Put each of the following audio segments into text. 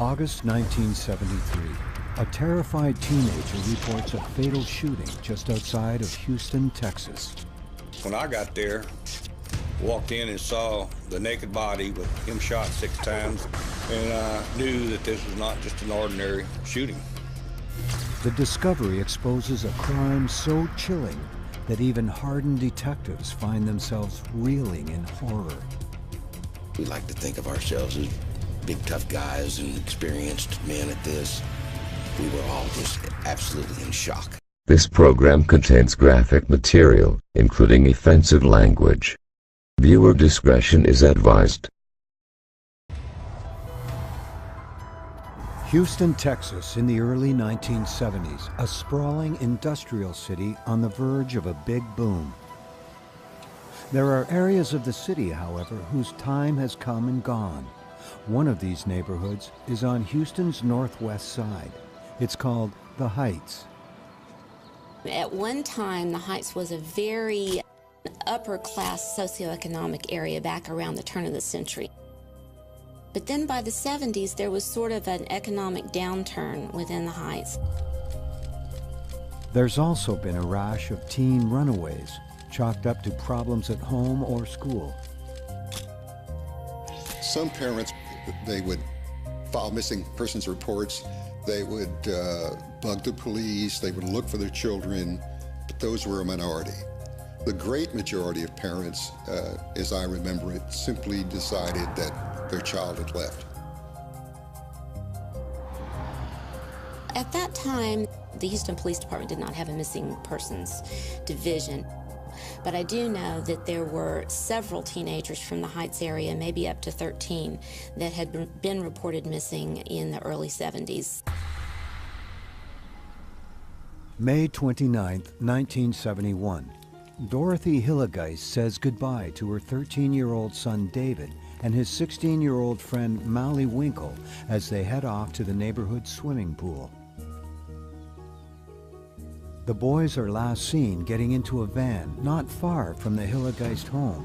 August 1973. A terrified teenager reports a fatal shooting just outside of Houston, Texas. When I got there, walked in and saw the naked body with him shot 6 times, and I knew that this was not just an ordinary shooting. The discovery exposes a crime so chilling that even hardened detectives find themselves reeling in horror. We like to think of ourselves as big, tough guys and experienced men at this. We were all just absolutely in shock. This program contains graphic material, including offensive language. Viewer discretion is advised. Houston, Texas, in the early 1970s, a sprawling industrial city on the verge of a big boom. There are areas of the city, however, whose time has come and gone. One of these neighborhoods is on Houston's northwest side. It's called the Heights. At one time, the Heights was a very upper-class socioeconomic area back around the turn of the century. But then by the 70s, there was sort of an economic downturn within the Heights. There's also been a rash of teen runaways, chalked up to problems at home or school. Some parents, they would file missing persons reports. They would bug the police. They would look for their children, but those were a minority. The great majority of parents, as I remember it, simply decided that their child had left. At that time, the Houston Police Department did not have a missing persons division. But I do know that there were several teenagers from the Heights area, maybe up to 13, that had been reported missing in the early 70s. May 29, 1971. Dorothy Hillegeist says goodbye to her 13-year-old son David and his 16-year-old friend Molly Winkle as they head off to the neighborhood swimming pool. The boys are last seen getting into a van not far from the Hillegeist home.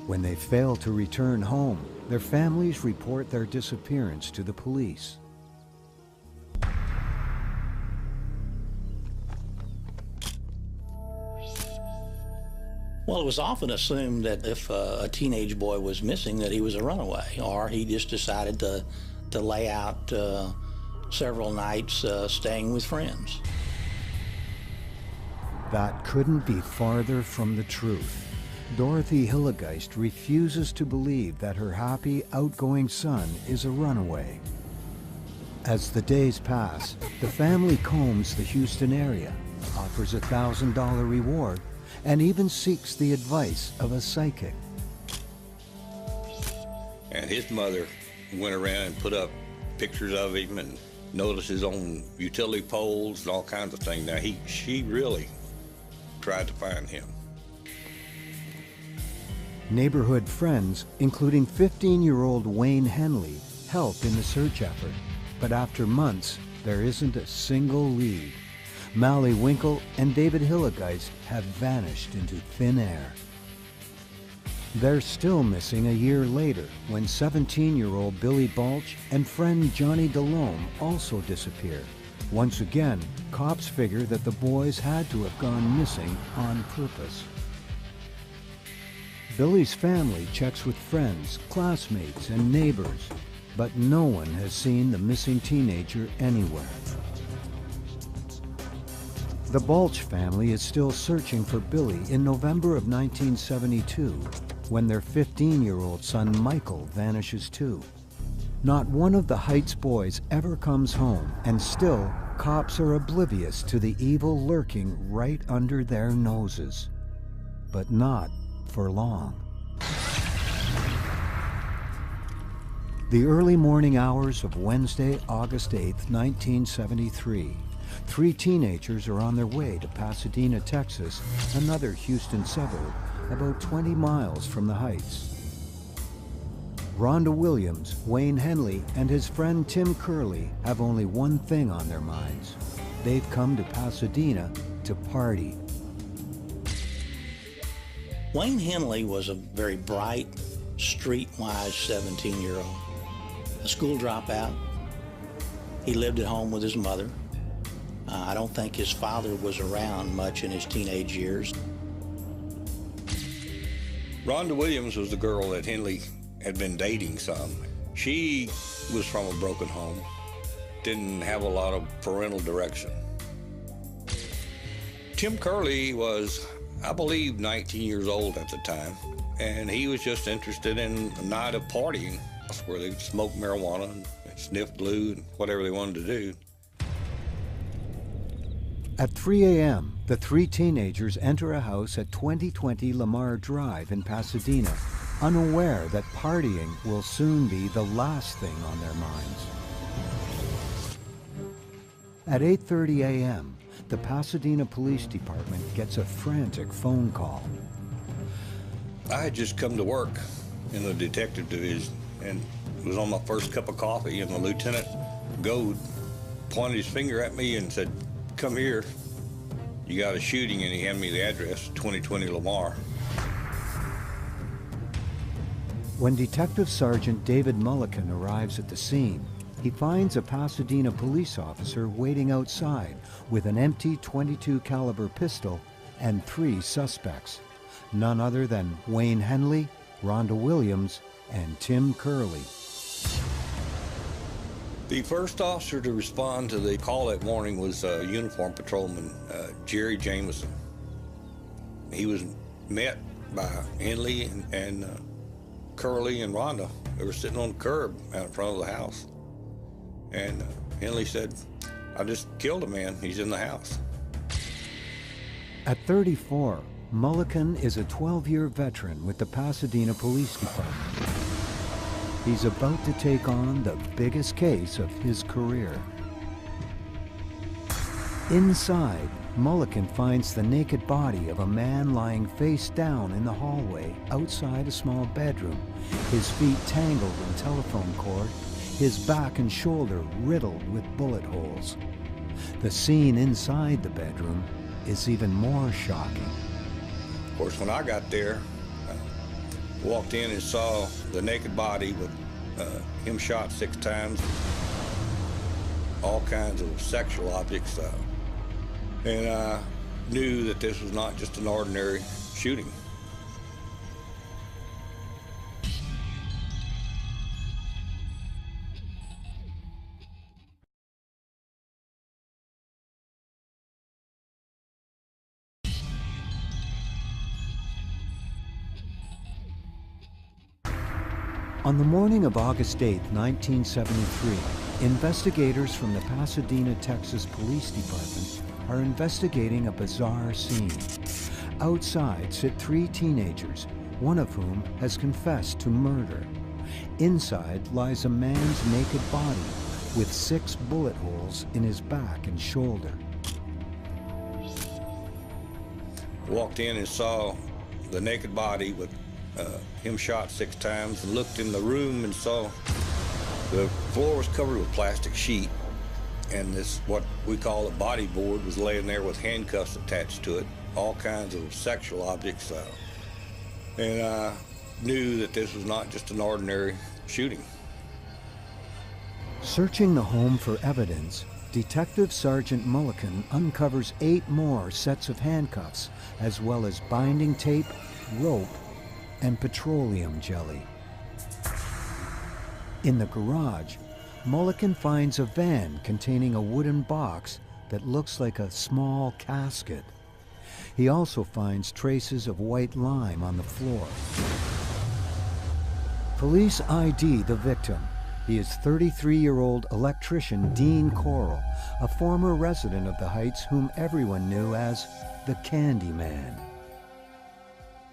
When they fail to return home, their families report their disappearance to the police. Well, it was often assumed that if a teenage boy was missing, that he was a runaway, or he just decided to lay out several nights staying with friends. That couldn't be farther from the truth. Dorothy Hillegeist refuses to believe that her happy, outgoing son is a runaway. As the days pass, the family combs the Houston area, offers a $1,000 reward, and even seeks the advice of a psychic. And his mother went around and put up pictures of him and notices on utility poles and all kinds of things. Now, she really tried to find him. Neighborhood friends, including 15-year-old Wayne Henley, help in the search effort. But after months, there isn't a single lead. Molly Winkle and David Hillegeist have vanished into thin air. They're still missing a year later when 17-year-old Billy Balch and friend Johnny DeLome also disappear. Once again, cops figure that the boys had to have gone missing on purpose. Billy's family checks with friends, classmates, and neighbors, but no one has seen the missing teenager anywhere. The Balch family is still searching for Billy in November of 1972, when their 15-year-old son Michael vanishes too. Not one of the Heights boys ever comes home, and still, cops are oblivious to the evil lurking right under their noses. But not for long. The early morning hours of Wednesday, August 8, 1973. 3 teenagers are on their way to Pasadena, Texas, another Houston suburb, about 20 miles from the Heights. Rhonda Williams, Wayne Henley, and his friend Tim Curley have only one thing on their minds. They've come to Pasadena to party. Wayne Henley was a very bright, streetwise 17-year-old. A school dropout, He lived at home with his mother. I don't think his father was around much in his teenage years. Rhonda Williams was the girl that Henley had been dating some. She was from a broken home, didn't have a lot of parental direction. Tim Corll was, I believe, 19 years old at the time, and he was just interested in a night of partying where they smoked marijuana and sniffed glue and whatever they wanted to do. At 3 a.m., the three teenagers enter a house at 2020 Lamar Drive in Pasadena, unaware that partying will soon be the last thing on their minds. At 8:30 a.m., the Pasadena Police Department gets a frantic phone call. I had just come to work in the detective division, and it was on my first cup of coffee, and the Lieutenant Goad pointed his finger at me and said, "Come here, you got a shooting," and he handed me the address, 2020 Lamar. When Detective Sergeant David Mulliken arrives at the scene, he finds a Pasadena police officer waiting outside with an empty .22 caliber pistol and 3 suspects, none other than Wayne Henley, Rhonda Williams, and Tim Corll. The first officer to respond to the call that morning was uniformed patrolman Jerry Jameson. He was met by Henley and Corll and Rhonda. They were sitting on the curb out in front of the house. And Henley said, "I just killed a man. He's in the house." At 34, Mulliken is a 12-year veteran with the Pasadena Police Department. He's about to take on the biggest case of his career. Inside, Mulliken finds the naked body of a man lying face down in the hallway outside a small bedroom, his feet tangled in telephone cord, his back and shoulder riddled with bullet holes. The scene inside the bedroom is even more shocking. Of course, when I got there, walked in and saw the naked body with him shot 6 times, all kinds of sexual objects, and I knew that this was not just an ordinary shooting. On the morning of August 8, 1973, investigators from the Pasadena, Texas Police Department are investigating a bizarre scene. Outside sit 3 teenagers, one of whom has confessed to murder. Inside lies a man's naked body with 6 bullet holes in his back and shoulder. Walked in and saw the naked body with him shot 6 times, and looked in the room and saw the floor was covered with plastic sheet, and this, what we call a body board, was laying there with handcuffs attached to it, all kinds of sexual objects, and I knew that this was not just an ordinary shooting. Searching the home for evidence, Detective Sergeant Mulliken uncovers 8 more sets of handcuffs, as well as binding tape, rope, and petroleum jelly. In the garage, Mulliken finds a van containing a wooden box that looks like a small casket. He also finds traces of white lime on the floor. Police ID the victim. He is 33-year-old electrician Dean Corll, a former resident of the Heights whom everyone knew as the Candy Man.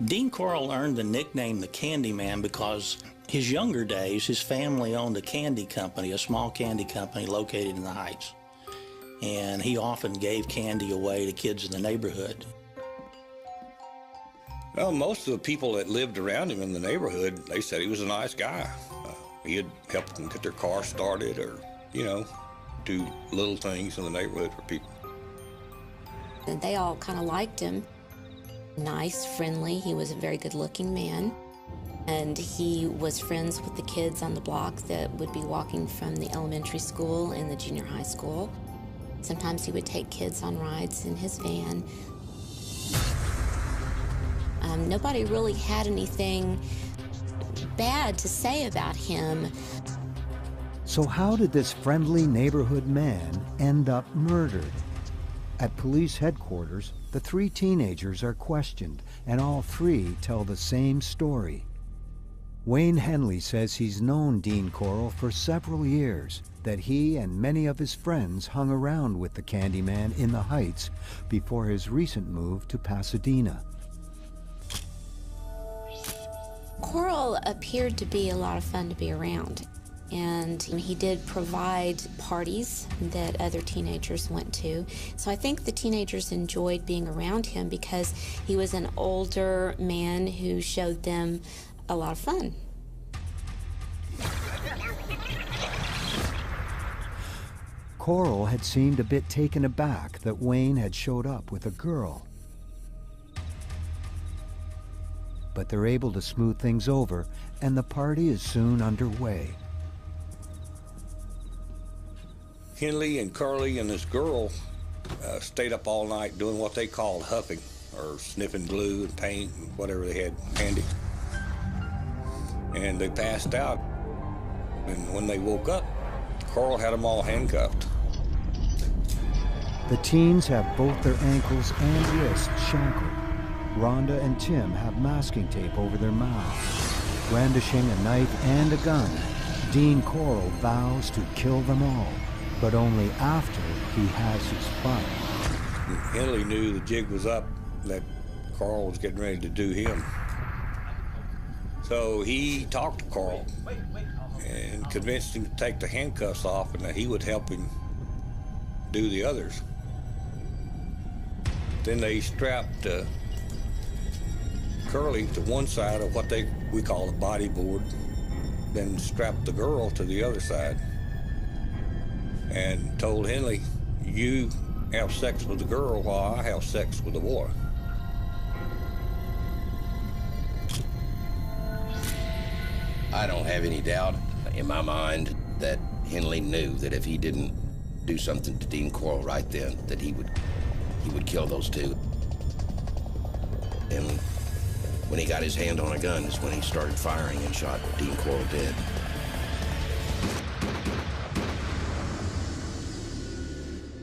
Dean Corll earned the nickname the Candy Man because his younger days, his family owned a candy company, a small candy company located in the Heights. And he often gave candy away to kids in the neighborhood. Well, most of the people that lived around him in the neighborhood, they said he was a nice guy. He'd help them get their car started, or, you know, do little things in the neighborhood for people. And they all kind of liked him. Nice, friendly. He was a very good-looking man. And he was friends with the kids on the block that would be walking from the elementary school and the junior high school. Sometimes he would take kids on rides in his van. Nobody really had anything bad to say about him. So how did this friendly neighborhood man end up murdered? At police headquarters, the three teenagers are questioned, and all three tell the same story. Wayne Henley says he's known Dean Corll for several years, that he and many of his friends hung around with the Candyman in the Heights before his recent move to Pasadena. Corll appeared to be a lot of fun to be around, and he did provide parties that other teenagers went to. So I think the teenagers enjoyed being around him because he was an older man who showed them a lot of fun. Corll had seemed a bit taken aback that Wayne had showed up with a girl. But they're able to smooth things over, and the party is soon underway. Henley and Curly and this girl stayed up all night doing what they called huffing, or sniffing glue and paint and whatever they had handy. And they passed out. And when they woke up, Corll had them all handcuffed. The teens have both their ankles and wrists shackled. Rhonda and Tim have masking tape over their mouths. Brandishing a knife and a gun, Dean Corll vows to kill them all, but only after he has his fun. Henley knew the jig was up, that Corll was getting ready to do him. So he talked to Corll and convinced him to take the handcuffs off and that he would help him do the others. Then they strapped Curly to one side of what we call a bodyboard, then strapped the girl to the other side and told Henley, you have sex with the girl while I have sex with the boy. I don't have any doubt in my mind that Henley knew that if he didn't do something to Dean Corll right then, that he would kill those two. And when he got his hand on a gun is when he started firing and shot Dean Corll dead.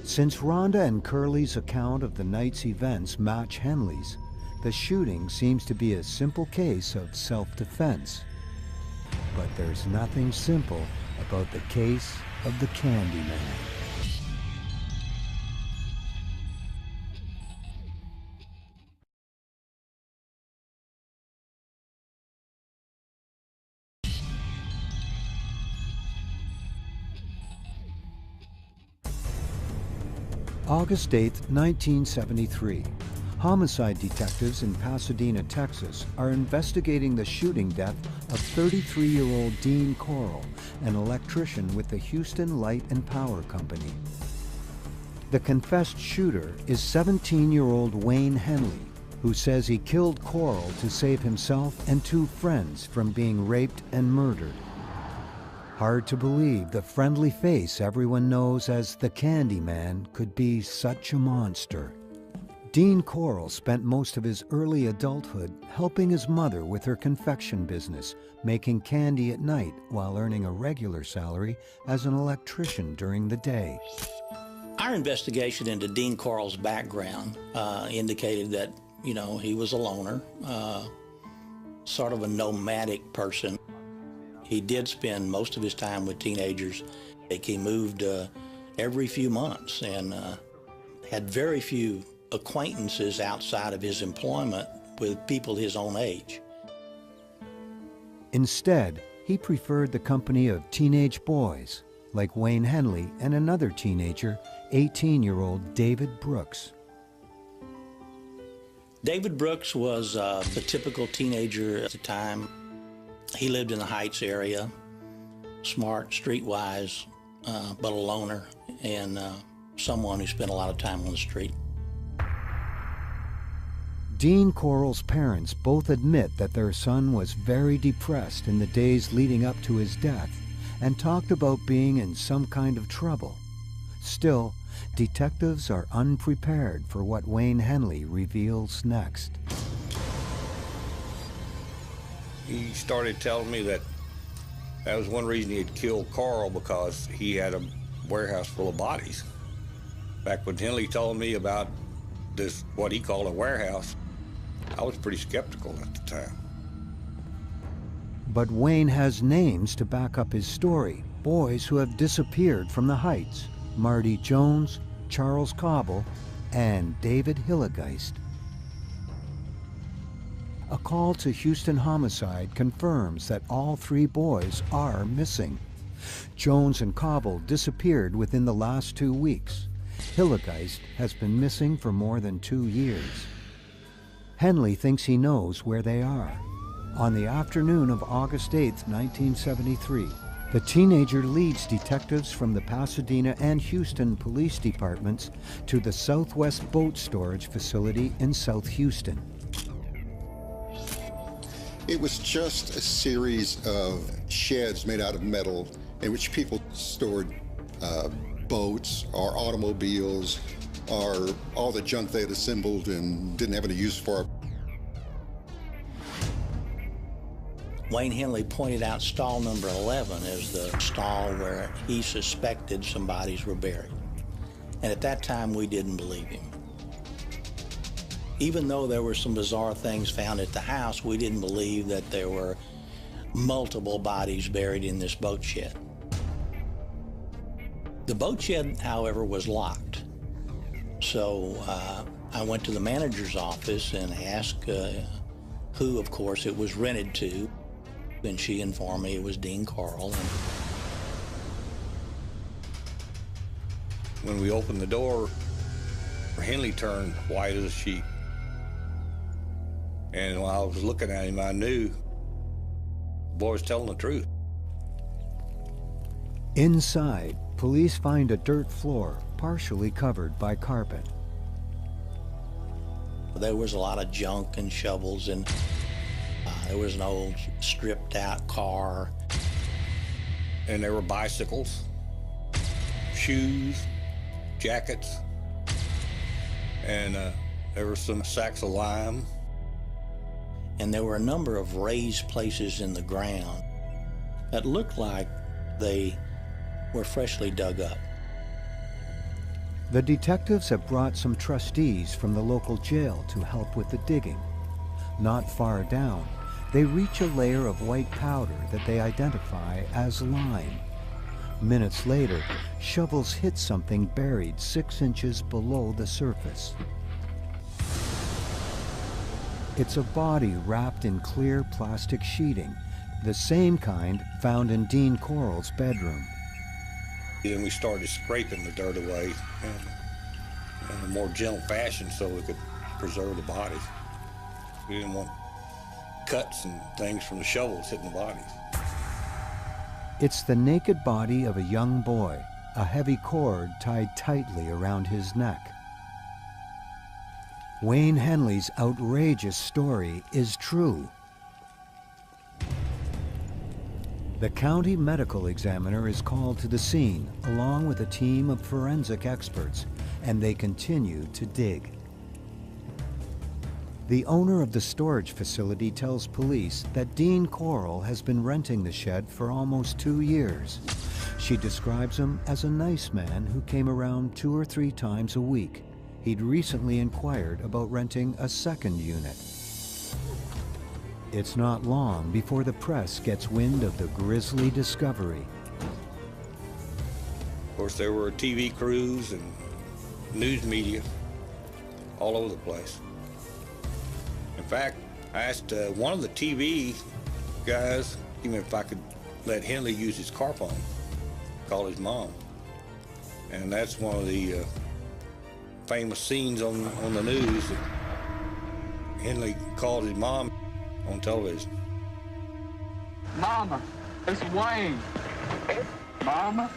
Since Rhonda and Curly's account of the night's events match Henley's, the shooting seems to be a simple case of self-defense. But there's nothing simple about the case of the Candyman. August 8, 1973. Homicide detectives in Pasadena, Texas, are investigating the shooting death of 33-year-old Dean Corll, an electrician with the Houston Light and Power Company. The confessed shooter is 17-year-old Wayne Henley, who says he killed Corll to save himself and two friends from being raped and murdered. Hard to believe the friendly face everyone knows as the Candyman could be such a monster. Dean Corll spent most of his early adulthood helping his mother with her confection business, making candy at night while earning a regular salary as an electrician during the day. Our investigation into Dean Corll's background indicated that, he was a loner, sort of a nomadic person. He did spend most of his time with teenagers. He moved every few months and had very few acquaintances outside of his employment with people his own age. Instead, he preferred the company of teenage boys, like Wayne Henley and another teenager, 18-year-old David Brooks. David Brooks was the typical teenager at the time. He lived in the Heights area, smart, streetwise, but a loner, and someone who spent a lot of time on the street. Dean Corll's parents both admit that their son was very depressed in the days leading up to his death and talked about being in some kind of trouble. Still, detectives are unprepared for what Wayne Henley reveals next. He started telling me that was one reason he had killed Corll, because he had a warehouse full of bodies. Back when Henley told me about this, what he called a warehouse, I was pretty skeptical at the time. But Wayne has names to back up his story, boys who have disappeared from the Heights: Marty Jones, Charles Cobble, and David Hillegeist. A call to Houston Homicide confirms that all 3 boys are missing. Jones and Cobble disappeared within the last 2 weeks. Hillegeist has been missing for more than 2 years. Henley thinks he knows where they are. On the afternoon of August 8, 1973, the teenager leads detectives from the Pasadena and Houston police departments to the Southwest Boat Storage Facility in South Houston. It was just a series of sheds made out of metal in which people stored boats or automobiles or all the junk they had assembled and didn't have any use for. Wayne Henley pointed out stall number 11 as the stall where he suspected some bodies were buried. And at that time, we didn't believe him. Even though there were some bizarre things found at the house, we didn't believe that there were multiple bodies buried in this boat shed. The boat shed, however, was locked. So I went to the manager's office and asked who, of course, it was rented to. And she informed me it was Dean Corll. When we opened the door, Henley turned white as a sheet. And when I was looking at him, I knew the boy was telling the truth. Inside, police find a dirt floor partially covered by carpet. There was a lot of junk and shovels, and there was an old stripped out car. And there were bicycles, shoes, jackets, and there were some sacks of lime. And there were a number of raised places in the ground that looked like they were freshly dug up. The detectives have brought some trustees from the local jail to help with the digging. Not far down, they reach a layer of white powder that they identify as lime. Minutes later, shovels hit something buried 6 inches below the surface. It's a body wrapped in clear plastic sheeting, the same kind found in Dean Corll's bedroom. Then we started scraping the dirt away in a more gentle fashion so we could preserve the body. We didn't want cuts and things from the shovels hitting the bodies. It's the naked body of a young boy, a heavy cord tied tightly around his neck. Wayne Henley's outrageous story is true. The county medical examiner is called to the scene along with a team of forensic experts, and they continue to dig. The owner of the storage facility tells police that Dean Corll has been renting the shed for almost 2 years. She describes him as a nice man who came around 2 or 3 times a week. He'd recently inquired about renting a second unit. It's not long before the press gets wind of the grisly discovery. Of course, there were TV crews and news media all over the place. In fact, I asked one of the TV guys even if I could let Henley use his car phone, call his mom. And that's one of the famous scenes on the news. Henley called his mom on television. Mama, it's Wayne. Mama,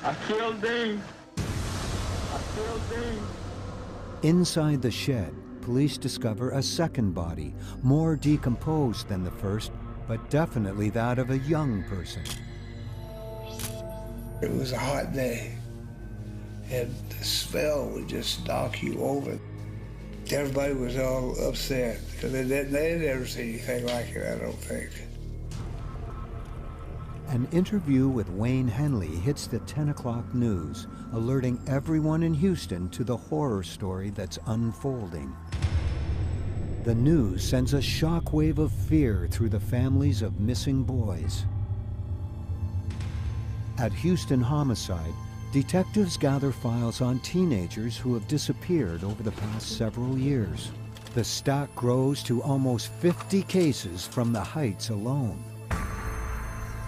I killed Dean. I killed Dean. Inside the shed, police discover a second body, more decomposed than the first, but definitely that of a young person. It was a hot day, and the smell would just knock you over. Everybody was all upset, because they had never seen anything like it, I don't think. An interview with Wayne Henley hits the 10 o'clock news, alerting everyone in Houston to the horror story that's unfolding. The news sends a shockwave of fear through the families of missing boys. At Houston Homicide, detectives gather files on teenagers who have disappeared over the past several years. The stack grows to almost 50 cases from the Heights alone.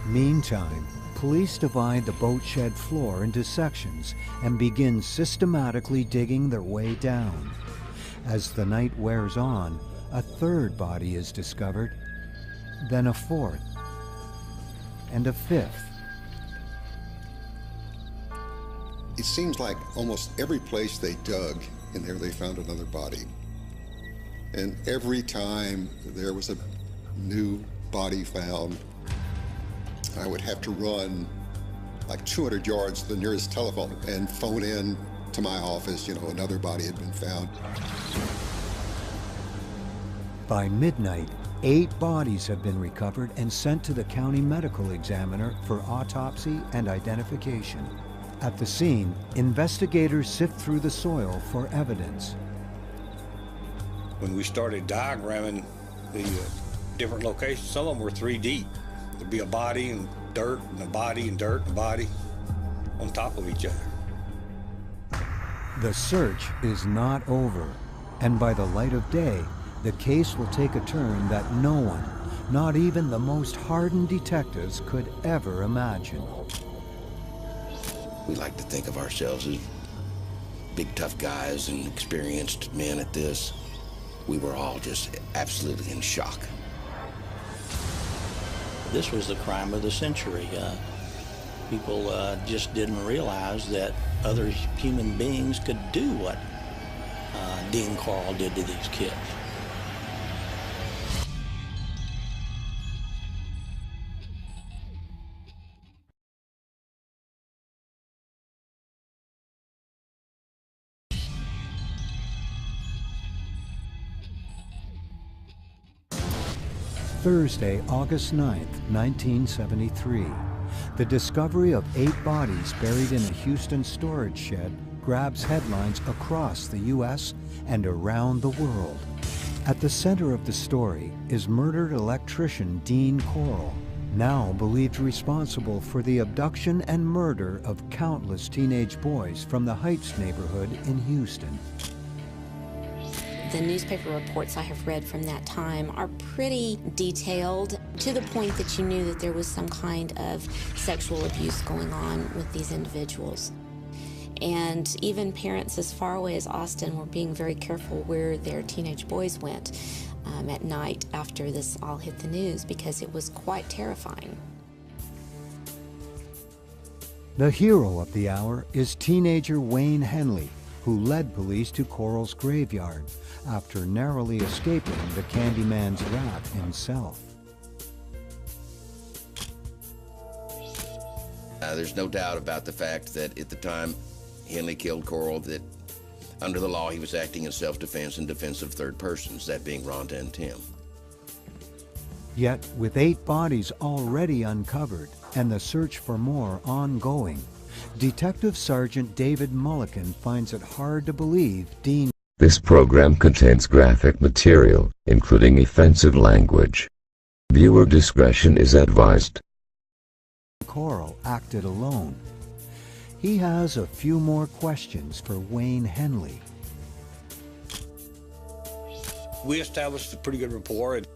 Meantime, police divide the boat shed floor into sections and begin systematically digging their way down. As the night wears on, a third body is discovered, then a fourth, and a fifth. It seems like almost every place they dug in there, they found another body. And every time there was a new body found, I would have to run like 200 yards to the nearest telephone and phone in to my office, you know, another body had been found. By midnight, 8 bodies have been recovered and sent to the county medical examiner for autopsy and identification. At the scene, investigators sift through the soil for evidence. When we started diagramming the different locations, some of them were 3 deep. There'd be a body and dirt and a body and dirt and a body on top of each other. The search is not over, and by the light of day, the case will take a turn that no one, not even the most hardened detectives, could ever imagine. We like to think of ourselves as big, tough guys and experienced men at this. We were all just absolutely in shock. This was the crime of the century. People just didn't realize that other human beings could do what Dean Corll did to these kids. Thursday, August 9th, 1973. The discovery of 8 bodies buried in a Houston storage shed grabs headlines across the U.S. and around the world. At the center of the story is murdered electrician Dean Corll, now believed responsible for the abduction and murder of countless teenage boys from the Heights neighborhood in Houston. The newspaper reports I have read from that time are pretty detailed, to the point that you knew that there was some kind of sexual abuse going on with these individuals. And even parents as far away as Austin were being very careful where their teenage boys went at night after this all hit the news, because it was quite terrifying. The hero of the hour is teenager Wayne Henley, who led police to Corll's graveyard after narrowly escaping the Candyman's wrath himself. There's no doubt about the fact that at the time Henley killed Corll, that under the law he was acting in self-defense and defense of third persons, that being Rhonda and Tim. Yet, with 8 bodies already uncovered and the search for more ongoing, Detective Sergeant David Mulliken finds it hard to believe Dean. This program contains graphic material, including offensive language. Viewer discretion is advised. Corll acted alone. He has a few more questions for Wayne Henley. We established a pretty good rapport, and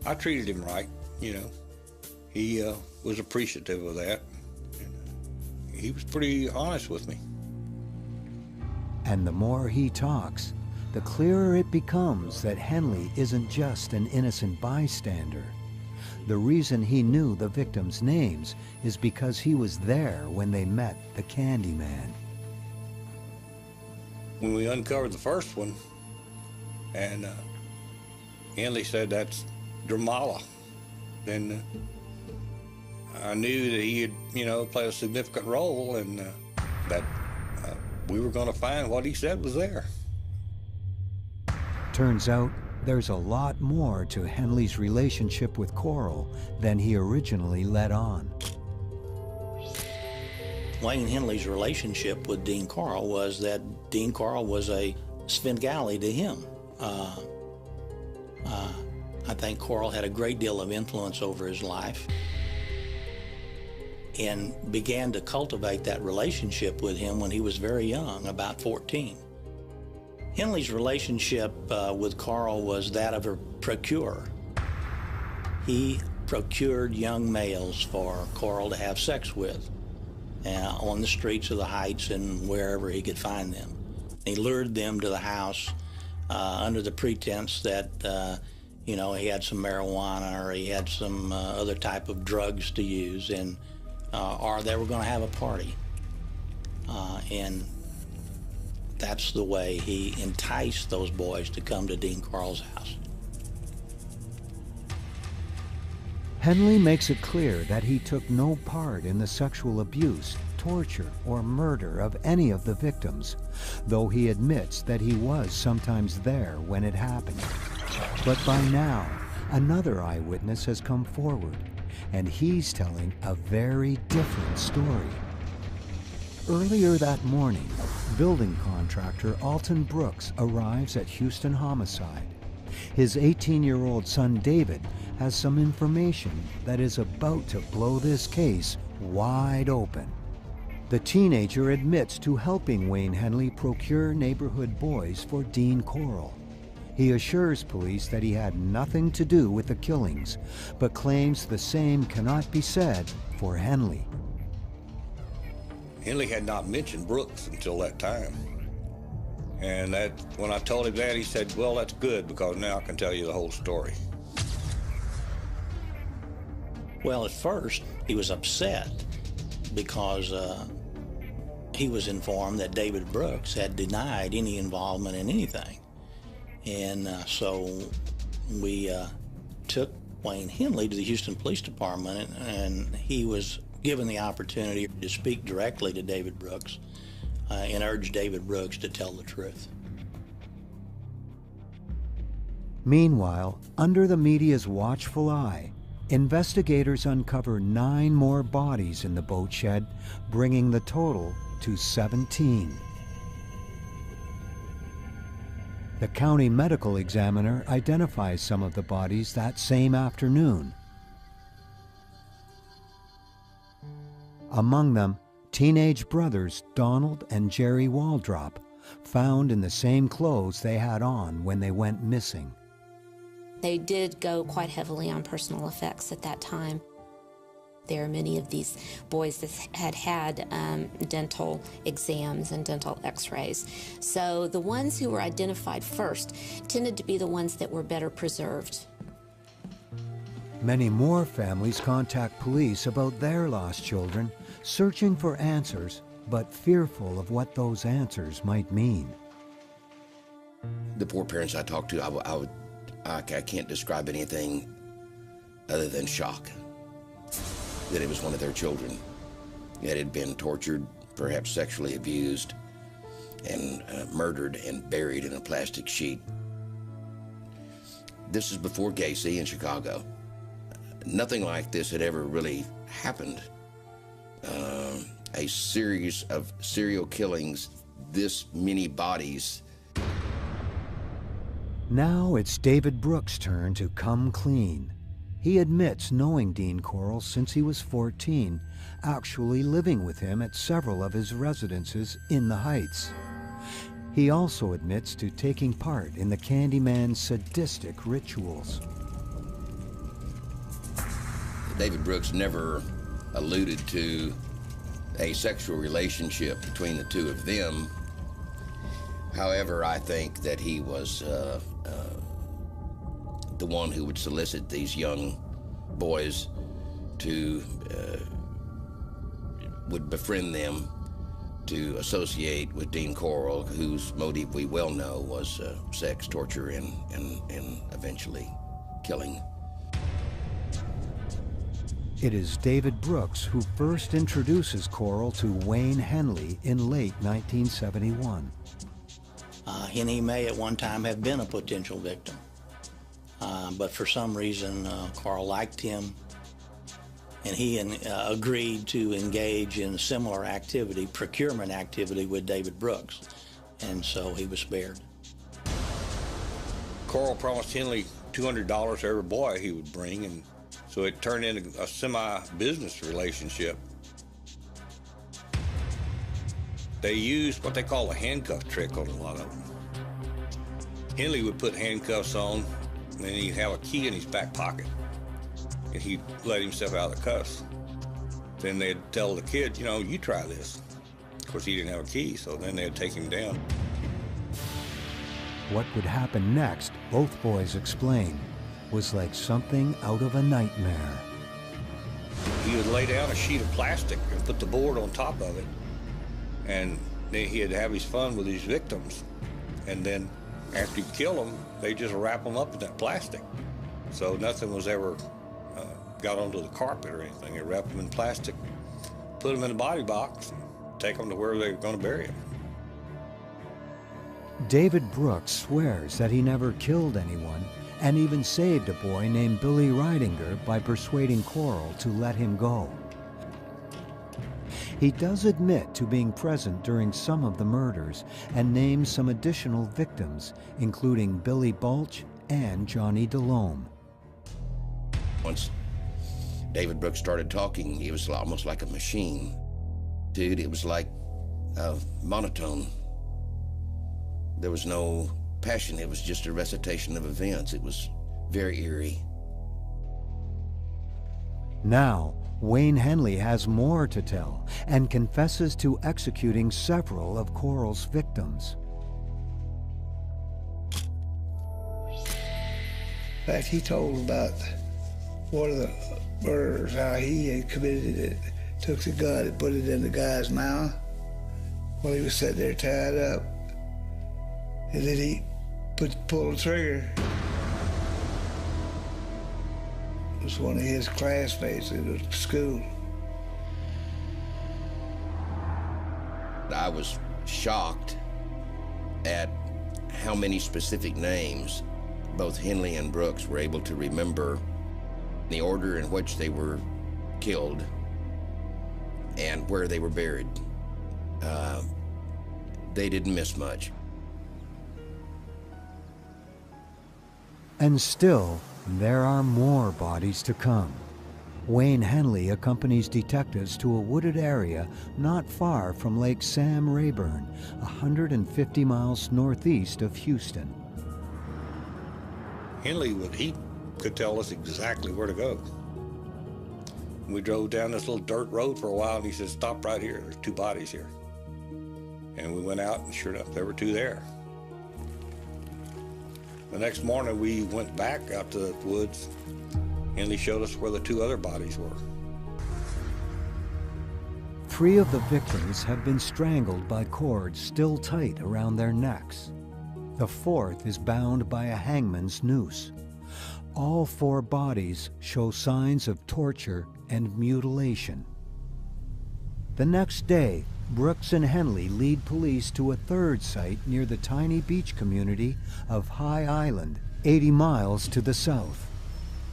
I treated him right, you know. He was appreciative of that. He was pretty honest with me. And the more he talks, the clearer it becomes that Henley isn't just an innocent bystander. The reason he knew the victims' names is because he was there when they met the Candyman. When we uncovered the first one, And Henley said, "That's Dramala." Then I knew that he had, played a significant role, and that we were going to find what he said was there. Turns out there's a lot more to Henley's relationship with Corll than he originally let on. Wayne Henley's relationship with Dean Corll was that Dean Corll was a Svengali to him. I think Corll had a great deal of influence over his life and began to cultivate that relationship with him when he was very young, about 14. Henley's relationship with Corll was that of a procurer. He procured young males for Corll to have sex with on the streets of the Heights and wherever he could find them. He lured them to the house under the pretense that he had some marijuana or he had some other type of drugs to use, and or they were going to have a party. And that's the way he enticed those boys to come to Dean Corll's house. Henley makes it clear that he took no part in the sexual abuse, torture, or murder of any of the victims, though he admits that he was sometimes there when it happened. But by now, another eyewitness has come forward, and he's telling a very different story. Earlier that morning, building contractor Alton Brooks arrives at Houston Homicide. His 18-year-old son David has some information that is about to blow this case wide open. The teenager admits to helping Wayne Henley procure neighborhood boys for Dean Corll. He assures police that he had nothing to do with the killings, but claims the same cannot be said for Henley. Henley had not mentioned Brooks until that time. And when I told him that, he said, "Well, that's good, because now I can tell you the whole story." Well, at first, he was upset because he was informed that David Brooks had denied any involvement in anything. And so we took Wayne Henley to the Houston Police Department, and he was given the opportunity to speak directly to David Brooks and urge David Brooks to tell the truth. Meanwhile, under the media's watchful eye, investigators uncover 9 more bodies in the boat shed, bringing the total to 17. The county medical examiner identifies some of the bodies that same afternoon. Among them, teenage brothers Donald and Jerry Waldrop, found in the same clothes they had on when they went missing. They did go quite heavily on personal effects at that time. There are many of these boys that had dental exams and dental x-rays. So the ones who were identified first tended to be the ones that were better preserved. Many more families contact police about their lost children, searching for answers, but fearful of what those answers might mean. The poor parents I talked to, I can't describe anything other than shock that it was one of their children that had been tortured, perhaps sexually abused, and murdered and buried in a plastic sheet. This is before Gacy in Chicago. Nothing like this had ever really happened. A series of serial killings, this many bodies. Now it's David Brooks' turn to come clean. He admits knowing Dean Corll since he was 14, actually living with him at several of his residences in the Heights. He also admits to taking part in the Candyman's sadistic rituals. David Brooks never alluded to a sexual relationship between the two of them. However, I think that he was the one who would solicit these young boys to, would befriend them to associate with Dean Corll, whose motive we well know was sex, torture, and eventually killing. It is David Brooks who first introduces Corll to Wayne Henley in late 1971. Henny may at one time have been a potential victim, but for some reason Corll liked him, and he agreed to engage in similar activity, procurement activity, with David Brooks, and so he was spared. Corll promised Henley $200 for every boy he would bring, and so it turned into a semi-business relationship. They used what they call a handcuff trick on a lot of them. Henley would put handcuffs on, and then he'd have a key in his back pocket, and he'd let himself out of the cuffs. Then they'd tell the kid, you know, you try this. Of course, he didn't have a key, so then they'd take him down. What would happen next, both boys explain, was like something out of a nightmare. He would lay down a sheet of plastic and put the board on top of it, and then he'd have his fun with his victims. And then after he'd kill them, they just wrap them up in that plastic. So nothing was ever got onto the carpet or anything. They wrapped them in plastic, put them in a body box, and take them to where they were going to bury them. David Brooks swears that he never killed anyone and even saved a boy named Billy Ridinger by persuading Corll to let him go. He does admit to being present during some of the murders and names some additional victims, including Billy Balch and Johnny DeLome. Once David Brooks started talking, he was almost like a machine. Dude, it was like monotone. There was no passion. It was just a recitation of events. It was very eerie. Now, Wayne Henley has more to tell and confesses to executing several of Corll's victims. In fact, he told about one of the murders, how he had committed it, took the gun and put it in the guy's mouth while he was sitting there tied up. And then he pulled the trigger. It was one of his classmates in the school. I was shocked at how many specific names both Henley and Brooks were able to remember, the order in which they were killed, and where they were buried. They didn't miss much. And still, there are more bodies to come. Wayne Henley accompanies detectives to a wooded area not far from Lake Sam Rayburn, 150 miles northeast of Houston. Henley he could tell us exactly where to go. We drove down this little dirt road for a while, and he said, stop right here, there's 2 bodies here. And we went out, and sure enough, there were 2 there. The next morning, we went back out to the woods, and he showed us where the 2 other bodies were. 3 of the victims have been strangled by cords still tight around their necks. The 4th is bound by a hangman's noose. All 4 bodies show signs of torture and mutilation. The next day, Brooks and Henley lead police to a 3rd site near the tiny beach community of High Island, 80 miles to the south.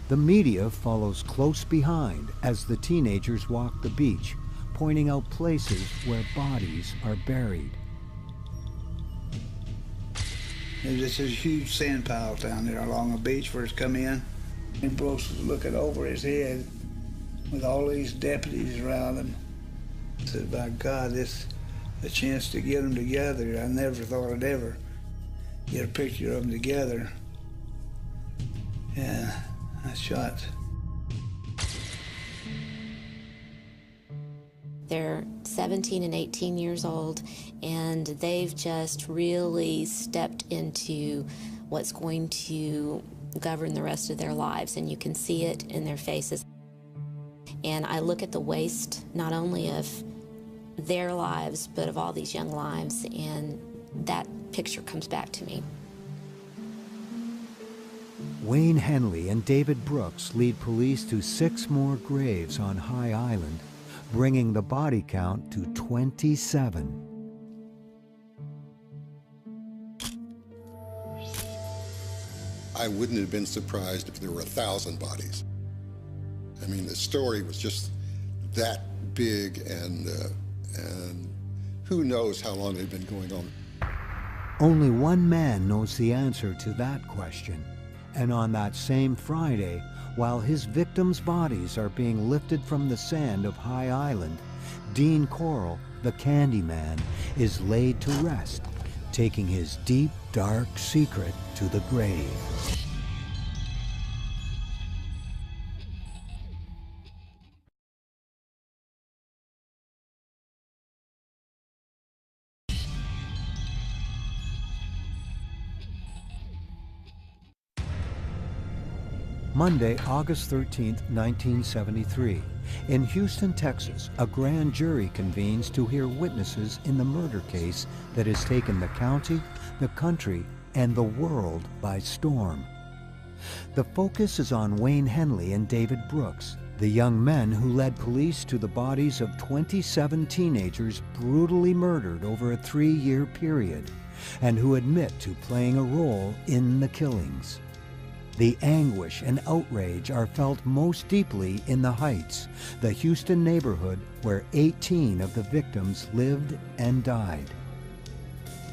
The media follows close behind as the teenagers walk the beach, pointing out places where bodies are buried. There's just a huge sand pile down there along the beach where it's come in. And Brooks was looking over his head with all these deputies around him. I said, by God, this a chance to get them together. I never thought I'd ever get a picture of them together. And I shot. They're 17 and 18 years old, and they've just really stepped into what's going to govern the rest of their lives, and you can see it in their faces. And I look at the waste, not only of their lives, but of all these young lives, and that picture comes back to me. Wayne Henley and David Brooks lead police to 6 more graves on High Island, bringing the body count to 27. I wouldn't have been surprised if there were 1,000 bodies. I mean, the story was just that big, and who knows how long it had been going on. Only one man knows the answer to that question. And on that same Friday, while his victims' bodies are being lifted from the sand of High Island, Dean Corll, the Candyman, is laid to rest, taking his deep, dark secret to the grave. Monday, August 13, 1973. In Houston, Texas, a grand jury convenes to hear witnesses in the murder case that has taken the county, the country, and the world by storm. The focus is on Wayne Henley and David Brooks, the young men who led police to the bodies of 27 teenagers brutally murdered over a 3-year period, and who admit to playing a role in the killings. The anguish and outrage are felt most deeply in the Heights, the Houston neighborhood where 18 of the victims lived and died.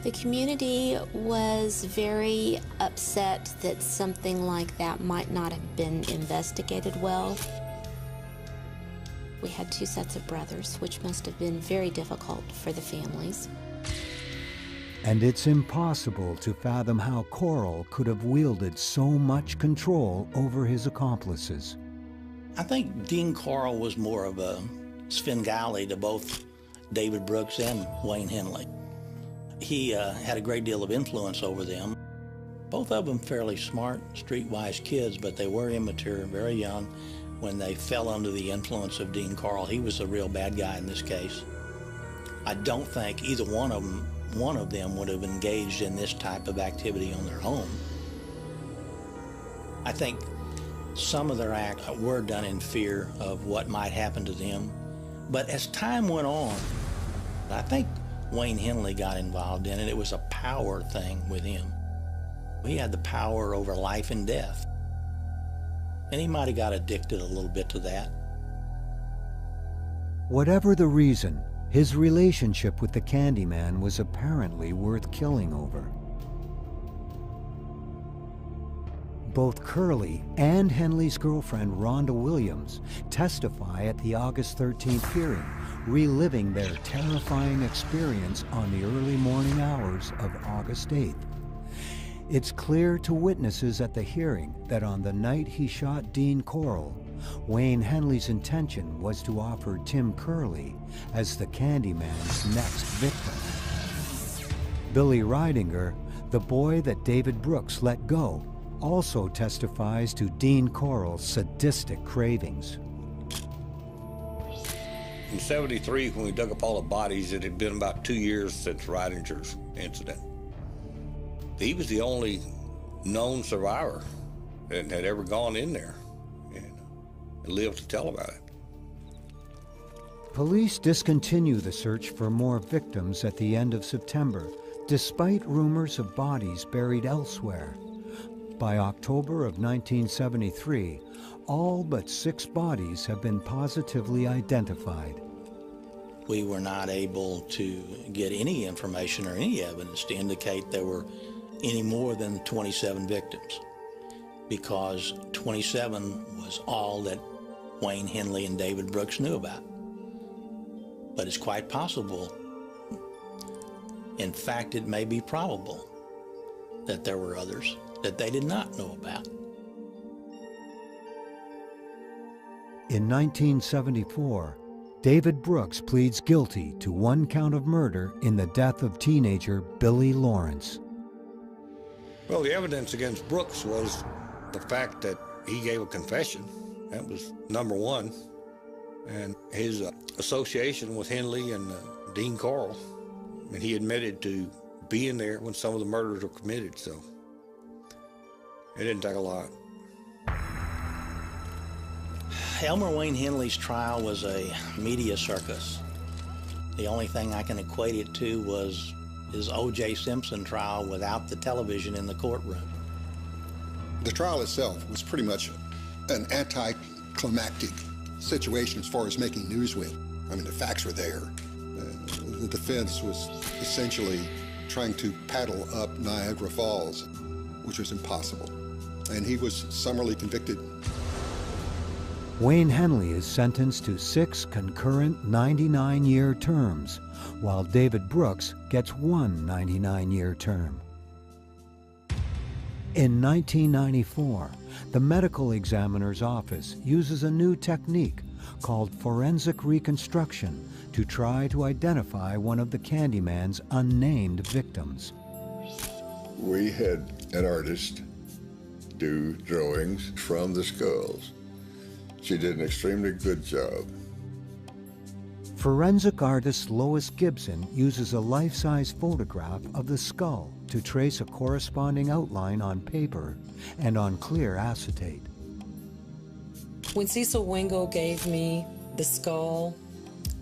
The community was very upset that something like that might not have been investigated well. We had 2 sets of brothers, which must have been very difficult for the families. And it's impossible to fathom how Corll could have wielded so much control over his accomplices. I think Dean Corll was more of a Svengali to both David Brooks and Wayne Henley. He had a great deal of influence over them. Both of them fairly smart, streetwise kids, but they were immature, very young, when they fell under the influence of Dean Corll. He was the real bad guy in this case. I don't think either one of them would have engaged in this type of activity on their own. I think some of their acts were done in fear of what might happen to them. But as time went on, I think Wayne Henley got involved in it. It was a power thing with him. He had the power over life and death. And he might have got addicted a little bit to that. Whatever the reason, his relationship with the Candyman was apparently worth killing over. Both Curley and Henley's girlfriend, Rhonda Williams, testify at the August 13th hearing, reliving their terrifying experience on the early morning hours of August 8th. It's clear to witnesses at the hearing that on the night he shot Dean Corll, Wayne Henley's intention was to offer Tim Curley as the Candyman's next victim. Billy Ridinger, the boy that David Brooks let go, also testifies to Dean Corll's sadistic cravings. In '73, when we dug up all the bodies, it had been about 2 years since Ridinger's incident. He was the only known survivor that had ever gone in there and lived to tell about it. Police discontinue the search for more victims at the end of September, despite rumors of bodies buried elsewhere. By October of 1973, all but 6 bodies have been positively identified. We were not able to get any information or any evidence to indicate there were any more than 27 victims, because 27 was all that Wayne Henley and David Brooks knew about. But it's quite possible, in fact, it may be probable, that there were others that they did not know about. In 1974, David Brooks pleads guilty to 1 count of murder in the death of teenager Billy Lawrence. Well, the evidence against Brooks was the fact that he gave a confession. That was number one. And his association with Henley and Dean Corll, and he admitted to being there when some of the murders were committed, so it didn't take a lot. Elmer Wayne Henley's trial was a media circus. The only thing I can equate it to was his O.J. Simpson trial without the television in the courtroom. The trial itself was pretty much an anticlimactic situation as far as making news went. I mean, the facts were there. The defense was essentially trying to paddle up Niagara Falls, which was impossible. And he was summarily convicted. Wayne Henley is sentenced to 6 concurrent 99-year terms, while David Brooks gets 1 99-year term. In 1994, the medical examiner's office uses a new technique called forensic reconstruction to try to identify one of the Candyman's unnamed victims. We had an artist do drawings from the skulls. She did an extremely good job. Forensic artist Lois Gibson uses a life-size photograph of the skull to trace a corresponding outline on paper and on clear acetate. When Cecil Wingo gave me the skull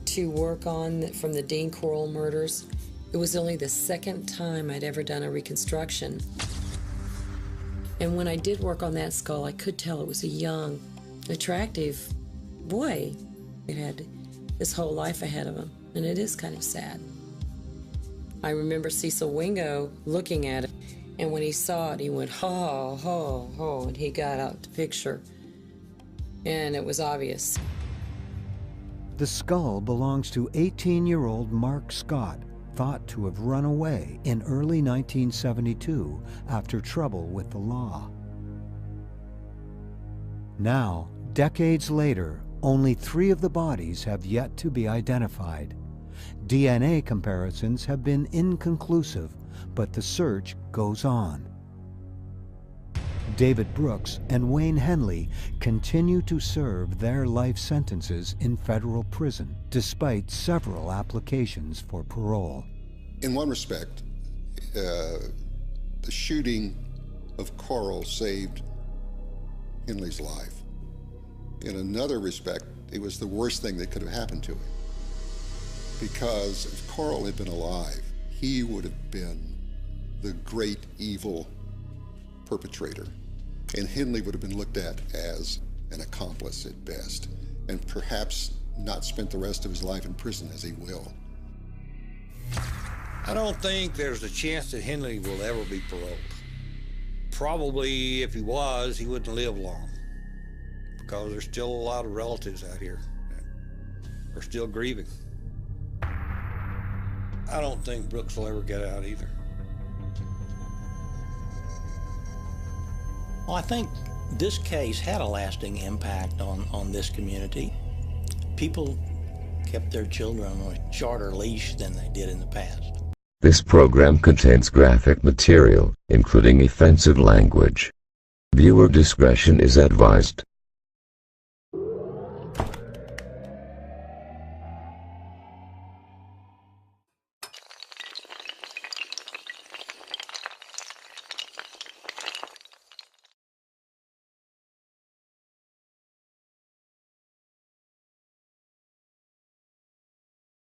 to work on from the Dean Corll murders, it was only the second time I'd ever done a reconstruction. And when I did work on that skull, I could tell it was a young, attractive boy. It had his whole life ahead of him, and it is kind of sad. I remember Cecil Wingo looking at it, and when he saw it, he went, ho, ho, ho, and he got out the picture, and it was obvious. The skull belongs to 18-year-old Mark Scott, thought to have run away in early 1972 after trouble with the law. Now, decades later, only 3 of the bodies have yet to be identified. DNA comparisons have been inconclusive, but the search goes on. David Brooks and Wayne Henley continue to serve their life sentences in federal prison, despite several applications for parole. In one respect, the shooting of Corll saved Henley's life. In another respect, it was the worst thing that could have happened to him. Because if Corll had been alive, he would have been the great evil perpetrator. And Henley would have been looked at as an accomplice at best, and perhaps not spent the rest of his life in prison as he will. I don't think there's a chance that Henley will ever be paroled. Probably if he was, he wouldn't live long, because there's still a lot of relatives out here that are still grieving. I don't think Brooks will ever get out either. Well, I think this case had a lasting impact on this community. People kept their children on a shorter leash than they did in the past. This program contains graphic material, including offensive language. Viewer discretion is advised.